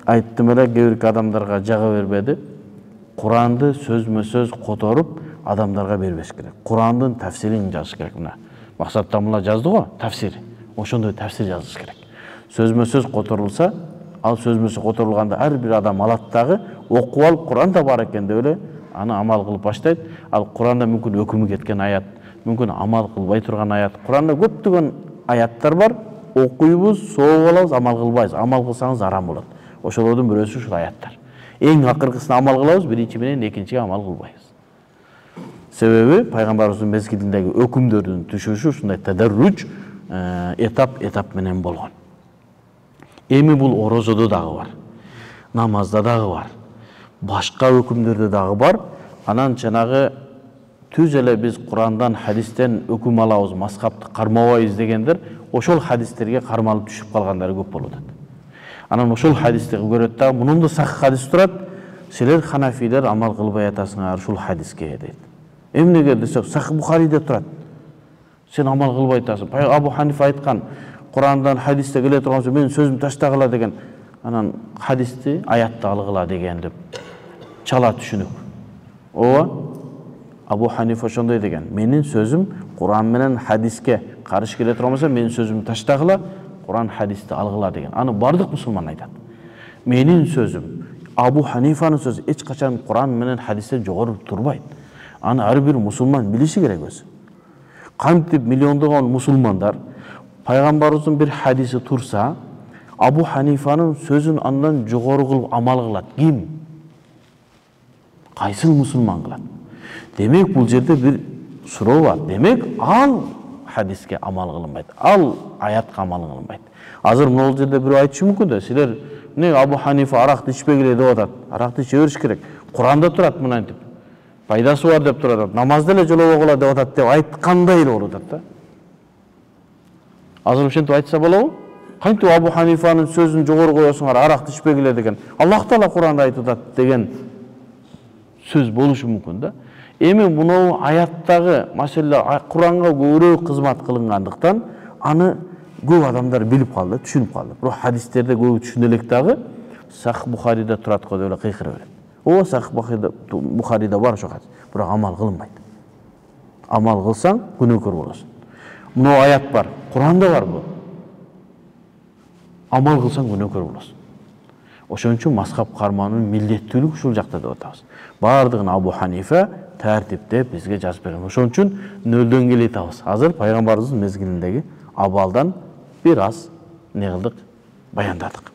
айттым эле, кээ бир адамдарга жага бербеди. Куранды сөзмө-сөз которуп адамдарга бербеш керек. Курандын тафсирин жазыш керек. Мына Максат Тамула жазды го, тафсир. Ошондой тафсир жазыш керек. Сөзмө-сөз которулса, ал сөзмө-сөз которулганда ар бир адам алат дагы окуп алып Куранда бар экен деп эле аны амал кылып баштайт. Ал Куранда мүмкүн өкүмү кеткен аят, мүмкүн амал кылбай турган аят. Куранда көптөгөн аяттар бар. Окуйбуз, сооп алабыз, амал кылбайбыз. Амал кылсаңыз арам болот. Ошолордун бирөөсү ушул аяттар. Эң акыркысына амал кылабыз, биринчи менен экинчиге амал кылбайбыз. Себеби пайгамбарыбыздын мезгилиндеги өкүмдөрдүн түшүшү ушундай тадарруж этап менен болгон. Эми бул орозодо дагы бар. Намазда дагы бар. Башка өкүмдөрдө дагы бар. Анан жанагы түз эле биз Курандан, хадистен өкүм алабыз, мазхабты кармабайбыз дегендер ошол хадистерге кармалып түшүп калгандар көп болуп атат. Анан ошол хадисти көрөт да, мунун да сах хадис турат. Силер ханафилер амал кылбай атасыңар ушул хадиске дейт. Эмнеге десек, Сах Бухариде турат. Сен амал кылбай атасың. Абу Ханифа айткан, Курандан, хадисте келе турганса менин сөзүм таштагыла деген. Анан хадисти аятта алгыла деген деп чала түшүнүк. Ооба, Абу Ханифа ошондой деген. Менин сөзүм Куран менен хадиске каршы келе турганса менин сөзүм таштагыла, Куран хадисти алгыла деген. Аны бардык мусулман айтат. Менин сөзүм, Абу Ханифанын сөзү эч качан Куран менен хадистен жогору турбайт. Аны ар бир мусулман билиши керек өзү. Кантип миллиондогон мусулмандар пайгамбарыбыздын бир хадиси турса, Абу Ханифанын сөзүн андан жогору кылып амал кылат. Ким? Кайсыл мусулман кылат? Демек бул жерде бир суроо бар. Демек ал хадиске амал кылынбайт. Ал аятка амал кылынбайт. Азыр бул жерде бирөө айтышы мүмкүн да, силер эмне Абу Ханифа аракты ичпегиле деп атат. Аракты иче бериш керек. Куранда турат мынантип. Пайдасы бар деп турат. Намазда эле жолобогула деп атат деп айткандай эле болуп атат да. Азыр ошентип айтса болобу? Кантип Абу Ханифанын сөзүн жогору коесуңар, аракты ичпегиле деген. Аллах Таала Куранда айтып атат деген сөз болушу мүмкүн да. Эми муну аяттагы маселе Куранга көбүрөөк кызмат кылынгандыктан аны көп адамдар билип калды, түшүнүп калды. Бирок хадистерде көп түшүнө элек дагы Сах Бухариде турат го деп эле кыйкырып берет. Ооба, Сах Бухариде бар ошо хадис, бирок амал кылынбайт. Амал кылсаң күнөөкөр болосуң. Мына аят бар, Куранда бар бул. Амал кылсаң күнөөкөр болосуң. Ошон үчүн мазхаб карманын милдеттүүлүгү ушул жакта деп атабыз. Бардыгын Абу Ханифа тартиптеп бизге жазып берген. Ошон үчүн нөлдөн келе атабыз. Азыр пайгамбарыбыздын мезгилиндеги абалдан бир аз не кылдык, баяндадык.